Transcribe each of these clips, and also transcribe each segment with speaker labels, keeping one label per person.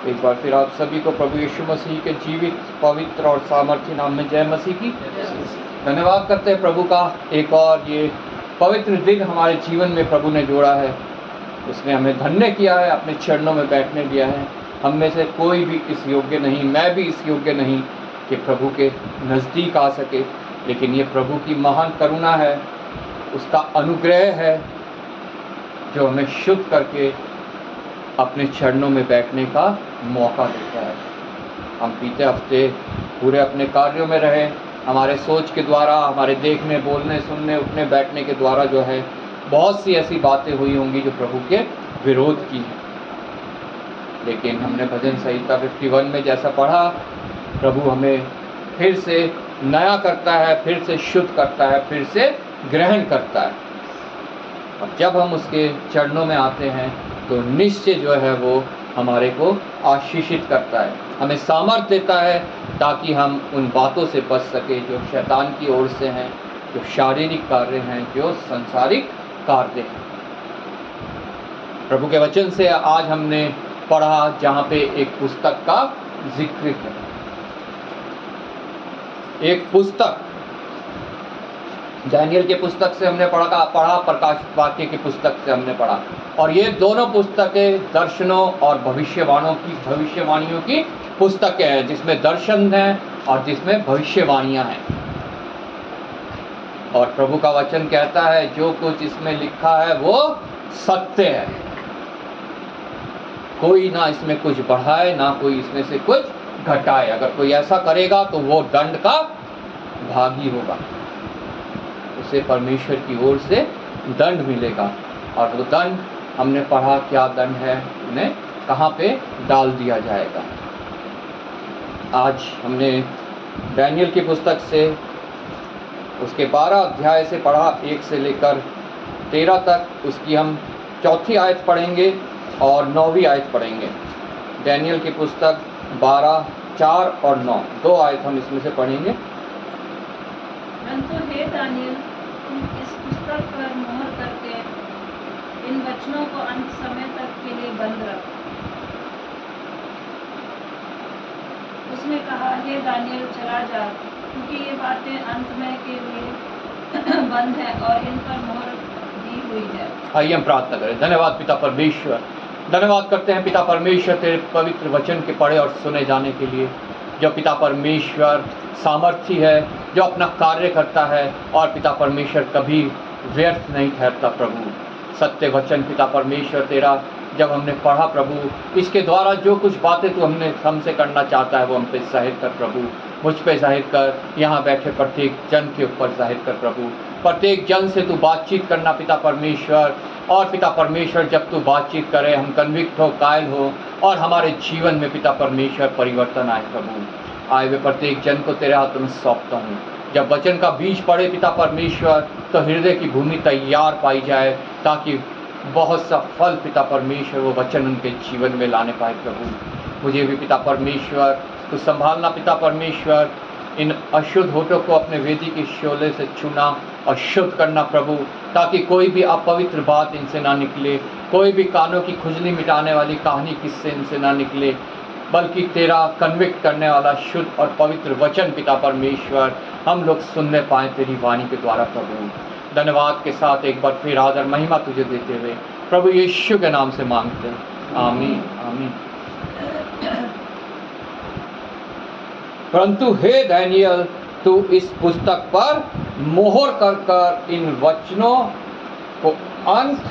Speaker 1: एक बार फिर आप सभी को प्रभु यीशु मसीह के जीवित, पवित्र और सामर्थ्य नाम में जय मसीह की। धन्यवाद करते हैं प्रभु का, एक और ये पवित्र दिन हमारे जीवन में प्रभु ने जोड़ा है। उसने हमें धन्य किया है, अपने चरणों में बैठने दिया है। हम में से कोई भी इस योग्य नहीं, मैं भी इस योग्य नहीं कि प्रभु के नज़दीक आ सके, लेकिन ये प्रभु की महान करुणा है, उसका अनुग्रह है जो हमें शुद्ध करके अपने चरणों में बैठने का मौका देता है। हम बीते हफ्ते पूरे अपने कार्यों में रहे, हमारे सोच के द्वारा, हमारे देखने, बोलने, सुनने, उठने, बैठने के द्वारा जो है बहुत सी ऐसी बातें हुई होंगी जो प्रभु के विरोध की हैं। लेकिन हमने भजन संहिता 51 में जैसा पढ़ा, प्रभु हमें फिर से नया करता है, फिर से शुद्ध करता है, फिर से ग्रहण करता है। और जब हम उसके चरणों में आते हैं तो निश्चय जो है वो हमारे को आशीषित करता है, हमें सामर्थ देता है ताकि हम उन बातों से बच सके जो शैतान की ओर से हैं, जो शारीरिक कार्य हैं, जो संसारिक कार्य हैं। प्रभु के वचन से आज हमने पढ़ा जहाँ पे एक पुस्तक का जिक्र है। एक पुस्तक, दानियल के पुस्तक से हमने पढ़ा, प्रकाश वाक्य की पुस्तक से हमने पढ़ा, और ये दोनों पुस्तकें दर्शनों और भविष्यवाणियों की पुस्तकें हैं, जिसमें दर्शन हैं और जिसमें भविष्यवाणियां हैं। और प्रभु का वचन कहता है जो कुछ इसमें लिखा है वो सत्य है, कोई ना इसमें कुछ बढ़ाए, ना कोई इसमें से कुछ घटाए। अगर कोई ऐसा करेगा तो वो दंड का भागी होगा, उसे परमेश्वर की ओर से दंड मिलेगा। और वो दंड हमने पढ़ा क्या दंड है, उन्हें कहाँ पे डाल दिया जाएगा। आज हमने दानियल की पुस्तक से उसके 12 अध्याय से पढ़ा, 1 से लेकर 13 तक। उसकी हम 4थी आयत पढ़ेंगे और 9वीं आयत पढ़ेंगे। दानियल की पुस्तक 12, 4 और 9, 2 आयत हम इसमें से पढ़ेंगे।
Speaker 2: परंतु हे दानियल, तुम इस पुस्तक पर मोहर करके इन वचनों को अंत समय तक के लिए बंद रखो। उसने कहा, हे दानियल, चला जा, क्योंकि ये बातें अंत में के लिए बंद है और इन पर मोहर दी हुई है।
Speaker 1: आइए हम प्रार्थना करें। धन्यवाद पिता परमेश्वर, धन्यवाद करते हैं पिता परमेश्वर तेरे पवित्र वचन के पढ़े और सुने जाने के लिए, जो पिता परमेश्वर सामर्थी है, जो अपना कार्य करता है, और पिता परमेश्वर कभी व्यर्थ नहीं ठहरता। प्रभु सत्य वचन पिता परमेश्वर तेरा जब हमने पढ़ा प्रभु, इसके द्वारा जो कुछ बातें तू हमसे करना चाहता है वो हम पे जाहिर कर प्रभु, मुझ पे जाहिर कर, यहाँ बैठे प्रत्येक जन के ऊपर जाहिर कर प्रभु। प्रत्येक जन से तू बातचीत करना पिता परमेश्वर, और पिता परमेश्वर जब तू बातचीत करे हम कन्विक्ट हो, कायल हो, और हमारे जीवन में पिता परमेश्वर परिवर्तन आए प्रभु। आए हुए प्रत्येक जन को तेरे हाथों में सौंपता हूँ। जब वचन का बीज पड़े पिता परमेश्वर तो हृदय की भूमि तैयार पाई जाए, ताकि बहुत सा फल पिता परमेश्वर वो वचन उनके जीवन में लाने पाए प्रभु। मुझे भी पिता परमेश्वर तो संभालना पिता परमेश्वर, इन अशुद्ध होठों को अपने वेदी के शोले से छूना और शुद्ध करना प्रभु, ताकि कोई भी अपवित्र बात इनसे ना निकले, कोई भी कानों की खुजली मिटाने वाली कहानी किससे इनसे ना निकले, बल्कि तेरा कन्विक्ट करने वाला शुद्ध और पवित्र वचन पिता परमेश्वर हम लोग सुनने पाएँ तेरी वाणी के द्वारा प्रभु। धन्यवाद के साथ एक बार फिर आदर महिमा तुझे देते हुए प्रभु यीशु के नाम से मांगते हैं, आमीन आमीन। परंतु हे दानियल, तू इस पुस्तक पर मोहर कर कर इन वचनों को अंत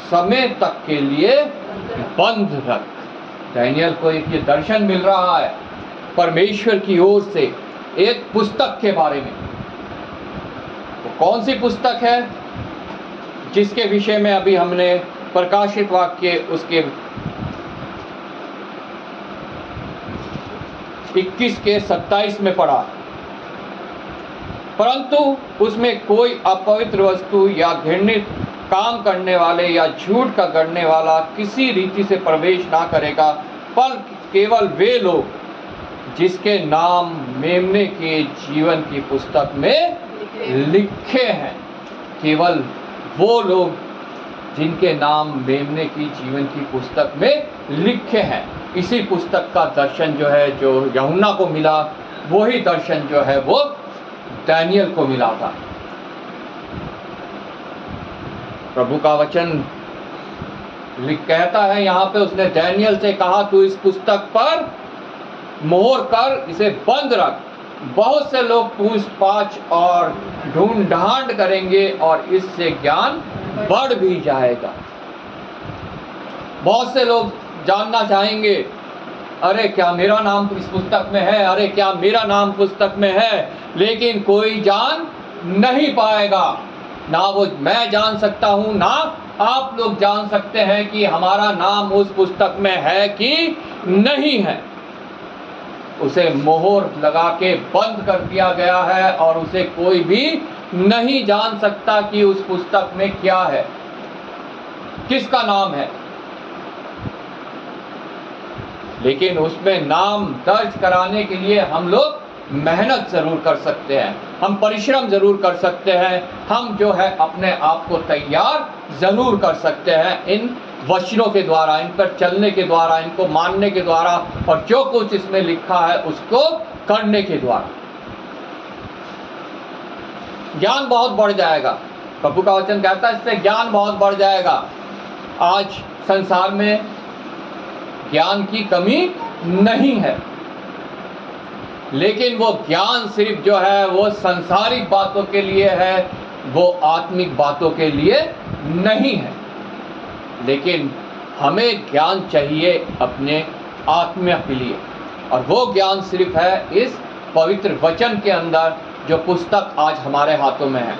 Speaker 1: समय तक के लिए बंद रख। दानियल को एक ये दर्शन मिल रहा है परमेश्वर की ओर से एक पुस्तक के बारे में। वो कौन सी पुस्तक है जिसके विषय में अभी हमने प्रकाशित वाक्य उसके 21 के 27 में पढ़ा। परंतु उसमें कोई अपवित्र वस्तु या घृणित काम करने वाले या झूठ का गढ़ने वाला किसी रीति से प्रवेश ना करेगा, पर केवल वे लोग जिसके नाम मेमने के जीवन की पुस्तक में लिखे हैं, केवल वो लोग जिनके नाम मेमने की जीवन की पुस्तक में लिखे हैं। इसी पुस्तक का दर्शन जो है, जो यूहन्ना को मिला, वही दर्शन जो है वो दानियल को मिला था। प्रभु का वचन कहता है यहाँ पे, उसने दानियल से कहा तू इस पुस्तक पर मोहर कर, इसे बंद रख। बहुत से लोग पूछ-पाछ और ढूंढ-ढांड करेंगे और इससे ज्ञान बढ़ भी जाएगा। बहुत से लोग जानना चाहेंगे, अरे क्या मेरा नाम इस पुस्तक में है, अरे क्या मेरा नाम पुस्तक में है, लेकिन कोई जान नहीं पाएगा। ना वो मैं जान सकता हूँ, ना आप लोग जान सकते हैं कि हमारा नाम उस पुस्तक में है कि नहीं है। उसे मोहर लगा के बंद कर दिया गया है और उसे कोई भी नहीं जान सकता कि उस पुस्तक में क्या है, किसका नाम है। लेकिन उसमें नाम दर्ज कराने के लिए हम लोग मेहनत जरूर कर सकते हैं, हम परिश्रम जरूर कर सकते हैं, हम जो है अपने आप को तैयार जरूर कर सकते हैं इन वचनों के द्वारा, इन पर चलने के द्वारा, इनको मानने के द्वारा और जो कुछ इसमें लिखा है उसको करने के द्वारा। ज्ञान बहुत बढ़ जाएगा। प्रभु का वचन कहता है इससे ज्ञान बहुत बढ़ जाएगा। आज संसार में ज्ञान की कमी नहीं है, लेकिन वो ज्ञान सिर्फ जो है वो संसारिक बातों के लिए है, वो आत्मिक बातों के लिए नहीं है। लेकिन हमें ज्ञान चाहिए अपने आत्मा के लिए, और वो ज्ञान सिर्फ है इस पवित्र वचन के अंदर, जो पुस्तक आज हमारे हाथों में है।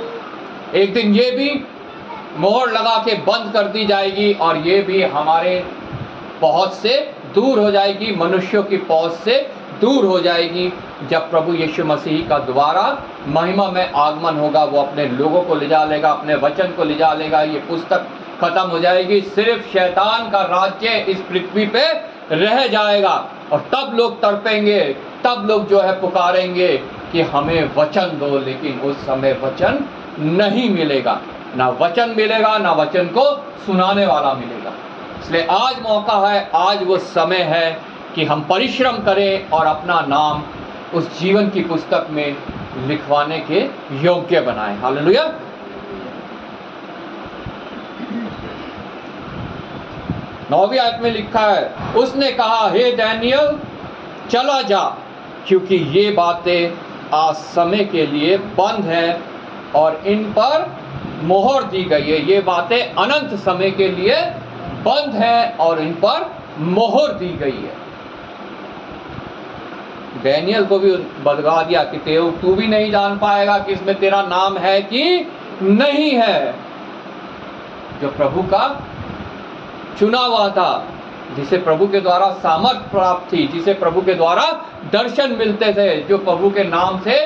Speaker 1: एक दिन ये भी मोहर लगा के बंद कर दी जाएगी और ये भी हमारे पहुंच से दूर हो जाएगी, मनुष्यों की पहुंच से दूर हो जाएगी। जब प्रभु यीशु मसीह का दोबारा महिमा में आगमन होगा, वो अपने लोगों को ले जा लेगा, अपने वचन को ले जा लेगा, ये पुस्तक खत्म हो जाएगी, सिर्फ शैतान का राज्य इस पृथ्वी पे रह जाएगा। और तब लोग तड़पेंगे, तब लोग जो है पुकारेंगे कि हमें वचन दो, लेकिन उस समय वचन नहीं मिलेगा, ना वचन मिलेगा, ना वचन को सुनाने वाला मिलेगा। इसलिए आज मौका है, आज वो समय है कि हम परिश्रम करें और अपना नाम उस जीवन की पुस्तक में लिखवाने के योग्य बनाएं। हालेलुया। नौवीं आयत में लिखा है, उसने कहा हे दानियल चला जा, क्योंकि ये बातें आज समय के लिए बंद है और इन पर मोहर दी गई है। ये बातें अनंत समय के लिए बंद है और इन पर मोहर दी गई है। दानियल को भी बदला दिया कि तू भी नहीं जान पाएगा कि इसमें तेरा नाम है कि नहीं है। जो प्रभु का चुना हुआ था, जिसे प्रभु के द्वारा सामर्थ प्राप्त थी, जिसे प्रभु के द्वारा दर्शन मिलते थे, जो प्रभु के नाम से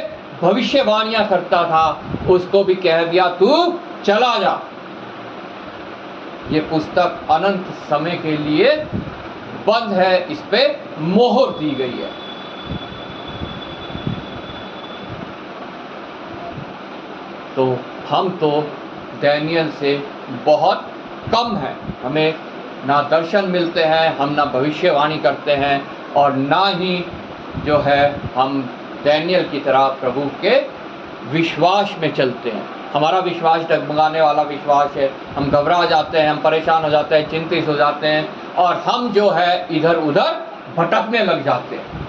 Speaker 1: भविष्यवाणियां करता था, उसको भी कह दिया तू चला जा। ये पुस्तक अनंत समय के लिए बंद है, इस पे मोहर दी गई है। तो हम तो दानियल से बहुत कम हैं, हमें ना दर्शन मिलते हैं, हम ना भविष्यवाणी करते हैं, और ना ही जो है हम दानियल की तरह प्रभु के विश्वास में चलते हैं। हमारा विश्वास डगमगाने वाला विश्वास है, हम घबरा जाते हैं, हम परेशान हो जाते हैं, चिंतित हो जाते हैं, और हम जो है इधर उधर भटकने लग जाते हैं।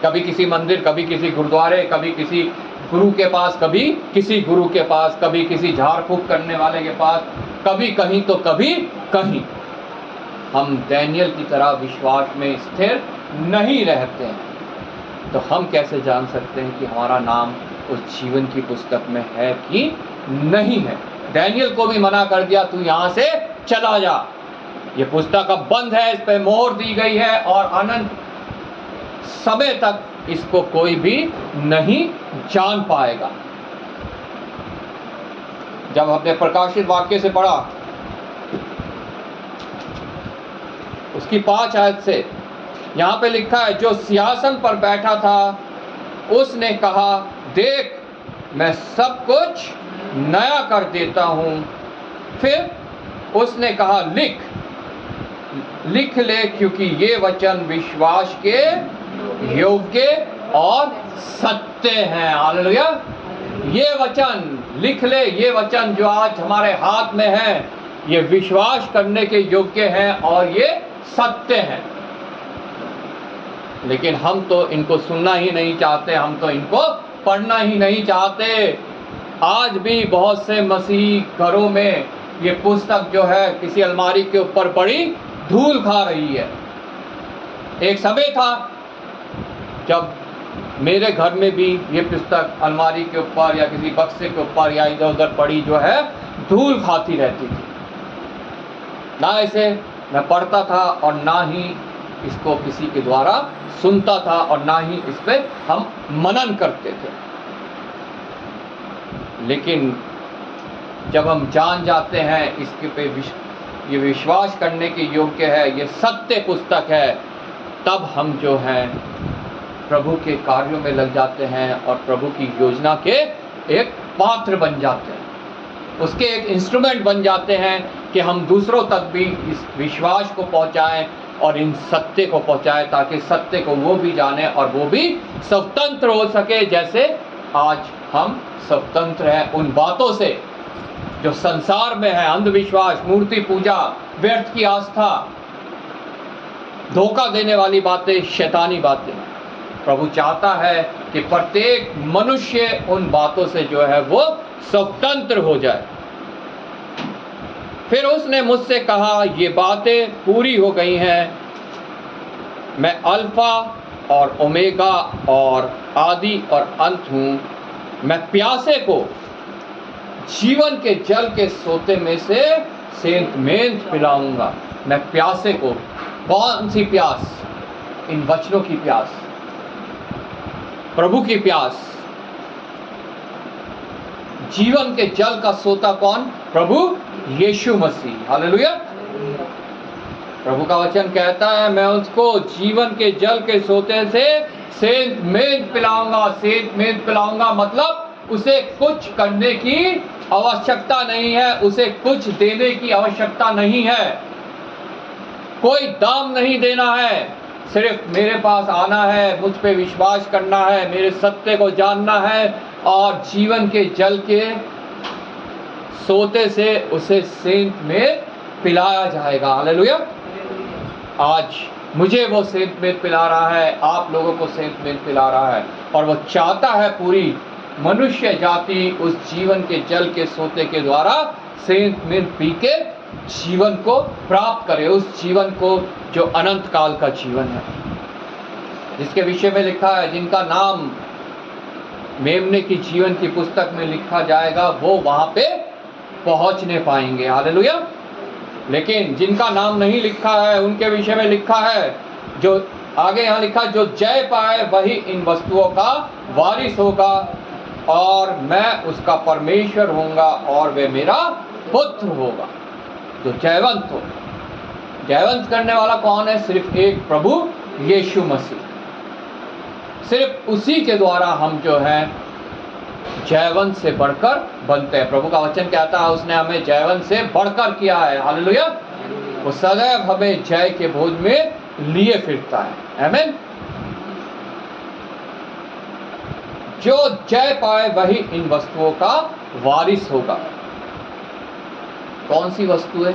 Speaker 1: कभी किसी मंदिर, कभी किसी गुरुद्वारे, कभी किसी गुरु के पास, कभी किसी गुरु के पास, कभी किसी झाड़ फूक करने वाले के पास, कभी कहीं तो कभी कहीं। हम दानियल की तरह विश्वास में स्थिर नहीं रहते हैं। तो हम कैसे जान सकते हैं कि हमारा नाम उस जीवन की पुस्तक में है कि नहीं है? दानियल को भी मना कर दिया, तू यहाँ से चला जा, ये पुस्तक अब बंद है, इस पर मोहर दी गई है और अनंत समय तक इसको कोई भी नहीं जान पाएगा। जब हमने प्रकाशित वाक्य से पढ़ा, उसकी 5 आयत से यहाँ पे लिखा है, जो सिंहासन पर बैठा था उसने कहा, देख मैं सब कुछ नया कर देता हूँ। फिर उसने कहा, लिख लिख ले, क्योंकि ये वचन विश्वास के योग्य और सत्य हैं। हालेलुया। ये वचन लिख ले, ये वचन जो आज हमारे हाथ में है, ये विश्वास करने के योग्य हैं और ये सत्य हैं। लेकिन हम तो इनको सुनना ही नहीं चाहते, हम तो इनको पढ़ना ही नहीं चाहते। आज भी बहुत से मसीही घरों में ये पुस्तक जो है किसी अलमारी के ऊपर पड़ी धूल खा रही है। एक समय था जब मेरे घर में भी ये पुस्तक अलमारी के ऊपर या किसी बक्से के ऊपर या इधर उधर पड़ी जो है धूल खाती रहती थी। ना इसे मैं पढ़ता था और ना ही इसको किसी के द्वारा सुनता था और ना ही इस पे हम मनन करते थे। लेकिन जब हम जान जाते हैं इसके पे ये विश्वास करने के योग्य है, ये सत्य पुस्तक है, तब हम जो है प्रभु के कार्यों में लग जाते हैं और प्रभु की योजना के एक पात्र बन जाते हैं, उसके एक इंस्ट्रूमेंट बन जाते हैं कि हम दूसरों तक भी इस विश्वास को पहुंचाएं और इन सत्य को पहुंचाएं, ताकि सत्य को वो भी जाने और वो भी स्वतंत्र हो सके, जैसे आज हम स्वतंत्र हैं उन बातों से जो संसार में है। अंधविश्वास, मूर्ति पूजा, व्यर्थ की आस्था, धोखा देने वाली बातें, शैतानी बातें। प्रभु चाहता है कि प्रत्येक मनुष्य उन बातों से जो है वो स्वतंत्र हो जाए। फिर उसने मुझसे कहा, ये बातें पूरी हो गई हैं। मैं अल्फा और ओमेगा और आदि और अंत हूँ। मैं प्यासे को जीवन के जल के सोते में से सेंत मेंत पिलाऊंगा। मैं प्यासे को, कौन सी प्यास? इन वचनों की प्यास, प्रभु की प्यास। जीवन के जल का सोता कौन? प्रभु यीशु मसीह। हालेलुया। प्रभु का वचन कहता है, मैं उसको जीवन के जल के सोते से सेंत मेंत पिलाऊंगा। सेंत मेंत पिलाऊंगा मतलब उसे कुछ करने की आवश्यकता नहीं है, उसे कुछ देने की आवश्यकता नहीं है, कोई दाम नहीं देना है। सिर्फ मेरे पास आना है, मुझ पे विश्वास करना है, मेरे सत्य को जानना है और जीवन के जल के सोते से उसे सेंत में पिलाया जाएगा। हालेलुया। आज मुझे वो सेंत में पिला रहा है, आप लोगों को सेंत में पिला रहा है, और वो चाहता है पूरी मनुष्य जाति उस जीवन के जल के सोते के द्वारा सेंत में पी के जीवन को प्राप्त करे, उस जीवन को जो अनंत काल का जीवन है, जिसके विषय में लिखा है जिनका नाम मेमने की जीवन की पुस्तक में लिखा जाएगा वो वहां पे पहुंचने पाएंगे। हालेलुया। लेकिन जिनका नाम नहीं लिखा है उनके विषय में लिखा है, जो आगे यहाँ लिखा, जो जय पाए वही इन वस्तुओं का वारिस होगा और मैं उसका परमेश्वर होऊंगा और वे मेरा पुत्र होगा। जो जयवंत हो, जयवंत करने वाला कौन है? सिर्फ एक, प्रभु यीशु मसीह। सिर्फ उसी के द्वारा हम जो है जयवंत से बढ़कर बनते हैं। प्रभु का वचन कहता है उसने हमें जयवंत से बढ़कर किया है। हालेलुया। वो सदैव हमें जय के भोज में लिए फिरता है। आमीन। जो जय पाए वही इन वस्तुओं का वारिस होगा। कौन सी वस्तु है?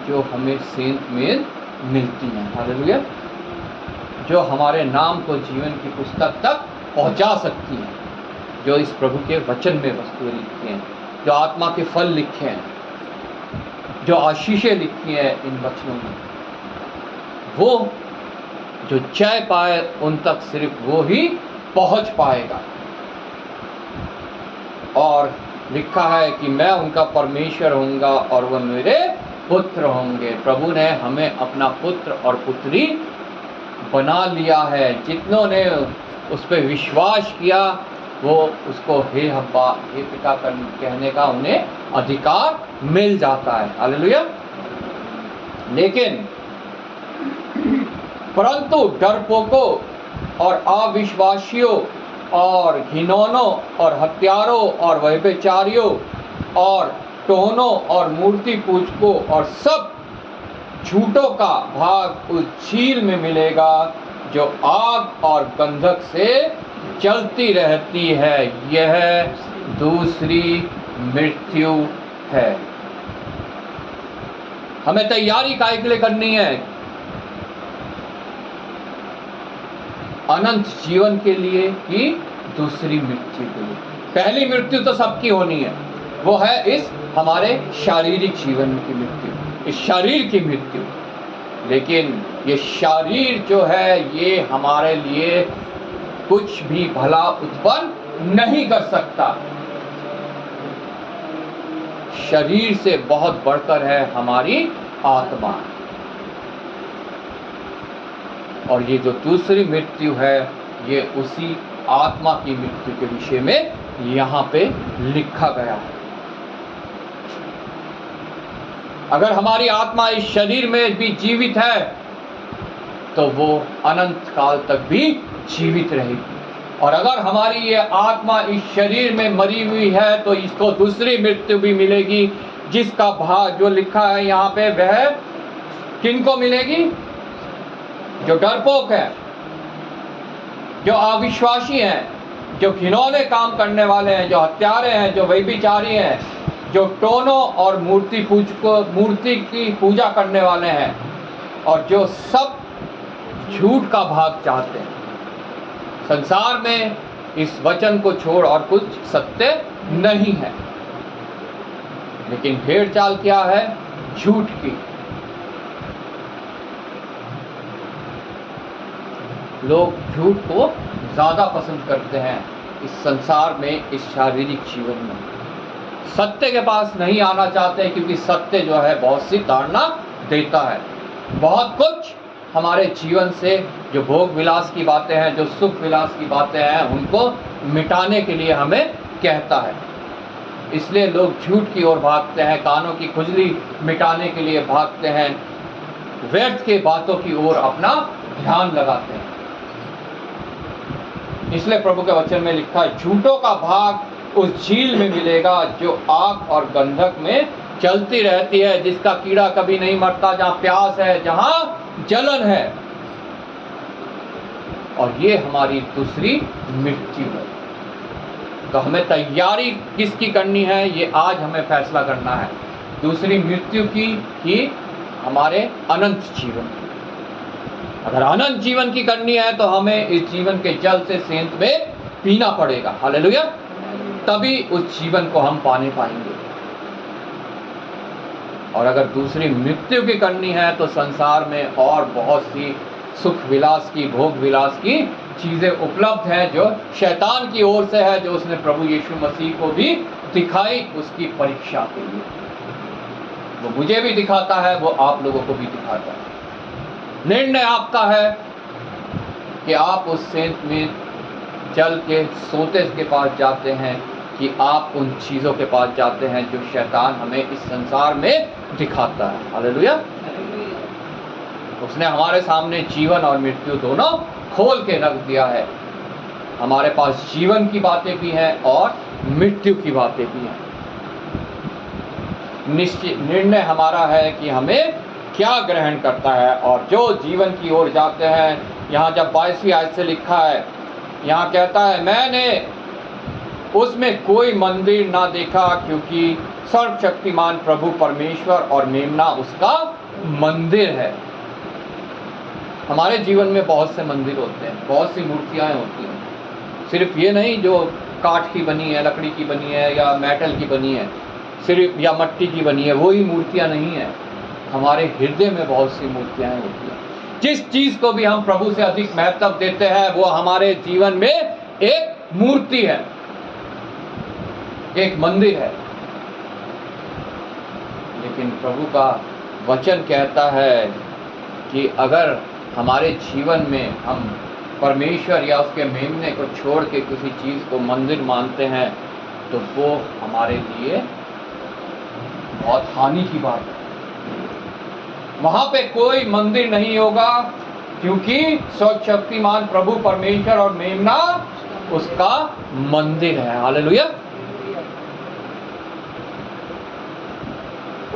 Speaker 1: जो हमें सेंत में मिलती है। हालेलुया। जो हमारे नाम को जीवन की पुस्तक तक पहुंचा सकती है, जो इस प्रभु के वचन में वस्तुएं लिखी हैं, जो आत्मा के फल लिखे हैं, जो आशीषें लिखी हैं इन वचनों में, वो जो जय पाए उन तक सिर्फ वो ही पहुंच पाएगा। और लिखा है कि मैं उनका परमेश्वर होऊंगा और वह मेरे पुत्र होंगे। प्रभु ने हमें अपना पुत्र और पुत्री बना लिया है। जितनों ने उस पर विश्वास किया वो उसको हे हब्बा, हे पिता कहने का उन्हें अधिकार मिल जाता है। हालेलुया। लेकिन परंतु डरपोकों और अविश्वासियों और घिनौनों और हत्यारों और व्यभिचारियों और टोहनों और मूर्ति पूजकों और सब झूठों का भाग उस झील में मिलेगा जो आग और गंधक से चलती रहती है। यह दूसरी मृत्यु है। हमें तैयारी काय के लिए करनी है? अनंत जीवन के लिए कि दूसरी मृत्यु के लिए? पहली मृत्यु तो सबकी होनी है, वो है इस हमारे शारीरिक जीवन की मृत्यु, इस शरीर की मृत्यु। लेकिन ये शरीर जो है ये हमारे लिए कुछ भी भला उत्पन्न नहीं कर सकता। शरीर से बहुत बढ़कर है हमारी आत्मा। और ये जो दूसरी मृत्यु है ये उसी आत्मा की मृत्यु के विषय में यहाँ पे लिखा गया है। अगर हमारी आत्मा इस शरीर में भी जीवित है तो वो अनंत काल तक भी जीवित रहेगी। और अगर हमारी ये आत्मा इस शरीर में मरी हुई है तो इसको दूसरी मृत्यु भी मिलेगी, जिसका भाग जो लिखा है यहाँ पे वह किनको मिलेगी? जो डरपोक है, जो अविश्वासी हैं, जो घिनौने काम करने वाले हैं, जो हत्यारे हैं, जो व्यभिचारी हैं, जो टोनों और मूर्ति की पूजा करने वाले हैं और जो सब झूठ का भाग चाहते हैं। संसार में इस वचन को छोड़ और कुछ सत्य नहीं है। लेकिन भेड़ चाल क्या है? झूठ की। लोग झूठ को ज्यादा पसंद करते हैं इस संसार में, इस शारीरिक जीवन में। सत्य के पास नहीं आना चाहते क्योंकि सत्य जो है बहुत सी ताड़ना देता है। बहुत कुछ हमारे जीवन से जो भोग विलास की बातें हैं, जो सुख विलास की बातें हैं, उनको मिटाने के लिए हमें कहता है। इसलिए लोग झूठ की ओर भागते हैं, कानों की खुजली मिटाने के लिए भागते हैं, व्यर्थ के बातों की ओर अपना ध्यान लगाते हैं। इसलिए प्रभु के वचन में लिखा है, झूठों का भाग उस झील में मिलेगा जो आग और गंधक में चलती रहती है, जिसका कीड़ा कभी नहीं मरता, जहाँ प्यास है, जहाँ जलन है। और ये हमारी दूसरी मृत्यु है। तो हमें तैयारी किसकी करनी है? ये आज हमें फैसला करना है। दूसरी मृत्यु की कि हमारे अनंत जीवन की। अगर अनंत जीवन की करनी है तो हमें इस जीवन के जल से सेंत में पीना पड़ेगा। हालेलुया। तभी उस जीवन को हम पाने पाएंगे। और अगर दूसरी मृत्यु की करनी है तो संसार में और बहुत सी सुख विलास की, भोग विलास की चीजें उपलब्ध हैं जो शैतान की ओर से है, जो उसने प्रभु यीशु मसीह को भी दिखाई उसकी परीक्षा के लिए। वो मुझे भी दिखाता है, वो आप लोगों को भी दिखाता है। निर्णय आपका है कि आप उस सेंत में चल के सोते के पास जाते हैं कि आप उन चीज़ों के पास जाते हैं जो शैतान हमें इस संसार में दिखाता है। हालेलुया। उसने हमारे सामने जीवन और मृत्यु दोनों खोल के रख दिया है। हमारे पास जीवन की बातें भी हैं और मृत्यु की बातें भी हैं। निश्चित निर्णय हमारा है कि हमें क्या ग्रहण करता है। और जो जीवन की ओर जाते हैं, यहाँ जब 22वीं आयत से लिखा है, यहाँ कहता है, मैंने उसमें कोई मंदिर ना देखा क्योंकि सर्वशक्तिमान प्रभु परमेश्वर और मेमना उसका मंदिर है। हमारे जीवन में बहुत से मंदिर होते हैं, बहुत सी मूर्तियाँ होती हैं। सिर्फ ये नहीं जो काठ की बनी है, लकड़ी की बनी है या मेटल की बनी है, सिर्फ या मिट्टी की बनी है, वही मूर्तियाँ नहीं है। हमारे हृदय में बहुत सी मूर्तियाँ होती हैं। जिस चीज़ को भी हम प्रभु से अधिक महत्व देते हैं वो हमारे जीवन में एक मूर्ति है, एक मंदिर है। लेकिन प्रभु का वचन कहता है कि अगर हमारे जीवन में हम परमेश्वर या उसके मेमने को छोड़ के किसी चीज़ को मंदिर मानते हैं तो वो हमारे लिए बहुत हानि की बात है। वहाँ पे कोई मंदिर नहीं होगा क्योंकि सर्वशक्तिमान प्रभु परमेश्वर और मेमना उसका मंदिर है। हालेलुया।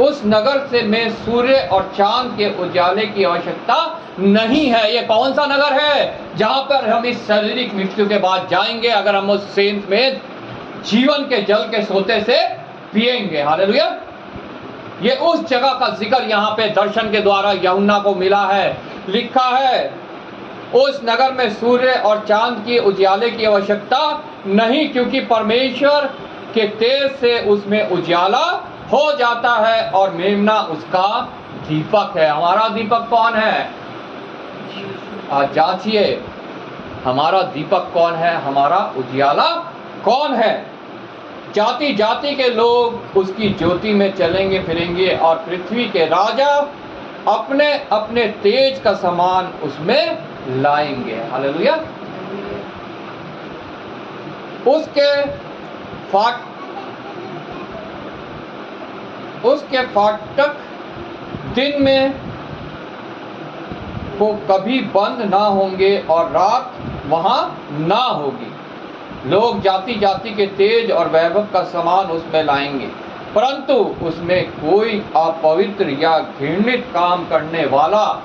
Speaker 1: उस नगर से में सूर्य और चांद के उजाले की आवश्यकता नहीं है। ये कौन सा नगर है जहां पर हम इस शारीरिक मृत्यु के बाद जाएंगे अगर हम उस सेंत में जीवन के जल के सोते से पिएंगे। हालेलुया। ये उस जगह का जिक्र यहाँ पे दर्शन के द्वारा यूहन्ना को मिला है। लिखा है उस नगर में सूर्य और चांद की उजाले की आवश्यकता नहीं, क्योंकि परमेश्वर के तेज से उसमें उजाला हो जाता है और मेमना उसका दीपक है। हमारा दीपक कौन है? आज जांचिए, हमारा दीपक कौन है? हमारा उजियाला कौन है? जाति जाति के लोग उसकी ज्योति में चलेंगे फिरेंगे और पृथ्वी के राजा अपने अपने तेज का सामान उसमें लाएंगे। हालेलुया। उसके फाटक दिन में को कभी बंद ना होंगे और रात वहां ना होगी। लोग जाति जाति के तेज और वैभव का सामान उसमें लाएंगे, परंतु उसमें कोई अपवित्र या घृणित काम करने वाला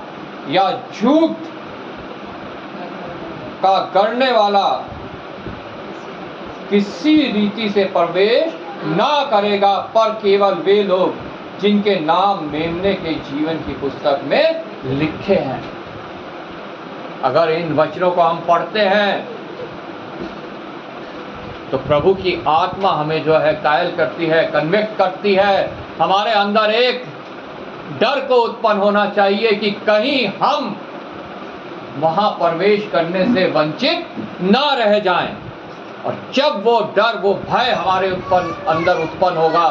Speaker 1: या झूठ का करने वाला किसी रीति से प्रवेश ना करेगा, पर केवल वे लोग जिनके नाम मेमने के जीवन की पुस्तक में लिखे हैं। अगर इन वचनों को हम पढ़ते हैं तो प्रभु की आत्मा हमें जो है कायल करती है, कन्विक्ट करती है। हमारे अंदर एक डर को उत्पन्न होना चाहिए कि कहीं हम वहां प्रवेश करने से वंचित ना रह जाएं। और जब वो डर, वो भय हमारे अंदर उत्पन्न होगा,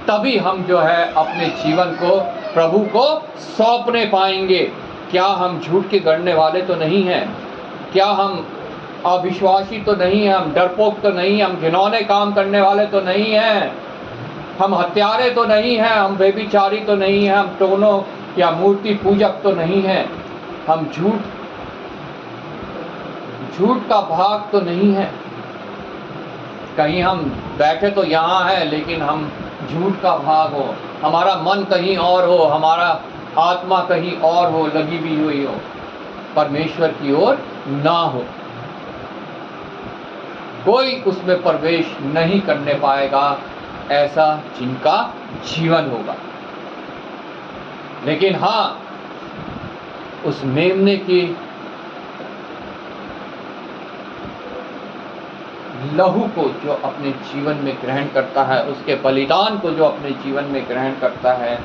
Speaker 1: तभी हम जो है अपने जीवन को प्रभु को सौंपने पाएंगे। क्या हम झूठ के गढ़ने वाले तो नहीं हैं? क्या हम अविश्वासी तो नहीं हैं? हम डरपोक तो नहीं हैं? हम घिनौने काम करने वाले तो नहीं हैं? हम हत्यारे तो नहीं हैं? हम व्यभिचारी तो नहीं हैं? हम टोनों या मूर्ति पूजक तो नहीं हैं? हम झूठ का भाग तो नहीं है? कहीं हम बैठे तो यहाँ है लेकिन हम झूठ का भाग हो, हमारा मन कहीं और हो, हमारा आत्मा कहीं और हो, लगी भी हुई हो, परमेश्वर की ओर ना हो, कोई उसमें प्रवेश नहीं करने पाएगा। ऐसा जिनका जीवन होगा। लेकिन हाँ, उस मेमने की लहू को जो अपने जीवन में ग्रहण करता है, उसके बलिदान को जो अपने जीवन में ग्रहण करता है,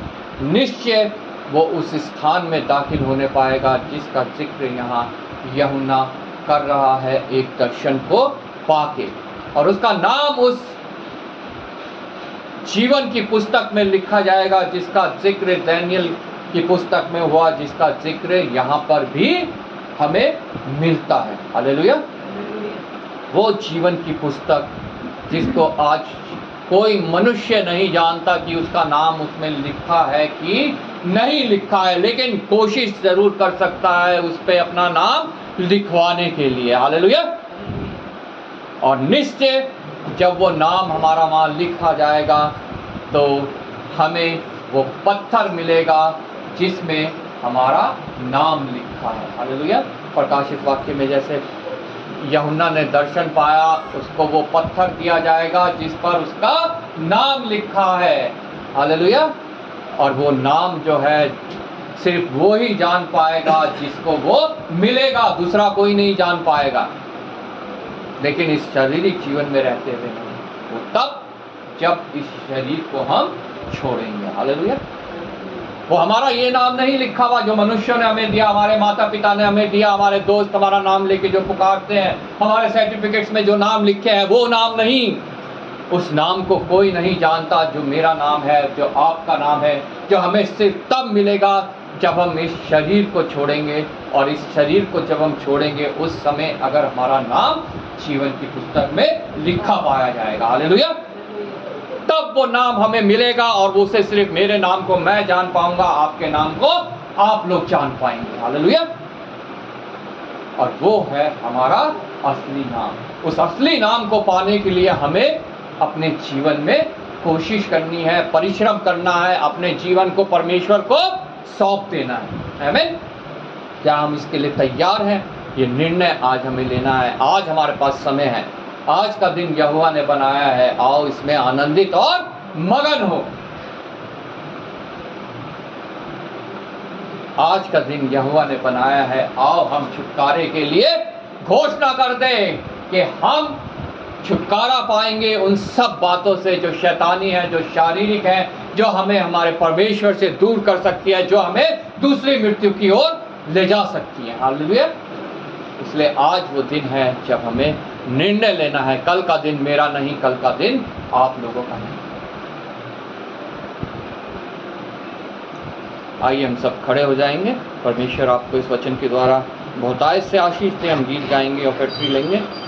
Speaker 1: निश्चय वो उस स्थान में दाखिल होने पाएगा जिसका जिक्र यहाँ यूहन्ना कर रहा है एक दर्शन को पाके। और उसका नाम उस जीवन की पुस्तक में लिखा जाएगा जिसका जिक्र दानियेल की पुस्तक में हुआ, जिसका जिक्र यहाँ पर भी हमें मिलता है। हालेलुया। वो जीवन की पुस्तक जिसको आज कोई मनुष्य नहीं जानता कि उसका नाम उसमें लिखा है कि नहीं लिखा है, लेकिन कोशिश जरूर कर सकता है उस पे अपना नाम लिखवाने के लिए। हालेलुया। और निश्चय जब वो नाम हमारा वहाँ लिखा जाएगा तो हमें वो पत्थर मिलेगा जिसमें हमारा नाम लिखा है। हालेलुया। प्रकाशित वाक्य में जैसे यूहन्ना ने दर्शन पाया, उसको वो पत्थर दिया जाएगा जिस पर उसका नाम लिखा है। हालेलुया। और वो नाम जो है सिर्फ वो ही जान पाएगा जिसको वो मिलेगा, दूसरा कोई नहीं जान पाएगा। लेकिन इस शारीरिक जीवन में रहते हुए वो तब जब इस शरीर को हम छोड़ेंगे। हालेलुया। वो हमारा ये नाम नहीं लिखा हुआ जो मनुष्यों ने हमें दिया, हमारे माता पिता ने हमें दिया, हमारे दोस्त हमारा नाम लेके जो पुकारते हैं, हमारे सर्टिफिकेट्स में जो नाम लिखे हैं, वो नाम नहीं। उस नाम को कोई नहीं जानता जो मेरा नाम है, जो आपका नाम है, जो हमें सिर्फ तब मिलेगा जब हम इस शरीर को छोड़ेंगे। और इस शरीर को जब हम छोड़ेंगे उस समय अगर हमारा नाम जीवन की पुस्तक में लिखा पाया जाएगा। हालेलुया। तब वो नाम हमें मिलेगा और उसे सिर्फ मेरे नाम को मैं जान पाऊंगा, आपके नाम को आप लोग जान पाएंगे। हालेलुया। और वो है हमारा असली नाम। उस असली नाम को पाने के लिए हमें अपने जीवन में कोशिश करनी है, परिश्रम करना है, अपने जीवन को परमेश्वर को सौंप देना है। आमीन। क्या हम इसके लिए तैयार हैं? ये निर्णय आज हमें लेना है। आज हमारे पास समय है। आज का दिन यहोवा ने बनाया है, आओ इसमें आनंदित और मगन हो। आज का दिन यहोवा ने बनाया है, आओ हम छुटकारे के लिए घोषणा कर दें कि हम छुटकारा पाएंगे उन सब बातों से जो शैतानी है, जो शारीरिक है, जो हमें हमारे परमेश्वर से दूर कर सकती है, जो हमें दूसरी मृत्यु की ओर ले जा सकती है। हालेलुया। इसलिए आज वो दिन है जब हमें निर्णय लेना है। कल का दिन मेरा नहीं, कल का दिन आप लोगों का नहीं। आइए हम सब खड़े हो जाएंगे। परमेश्वर आपको इस वचन के द्वारा बहुतायत से आशीष दे। हम गीत गाएंगे और फिर लेंगे।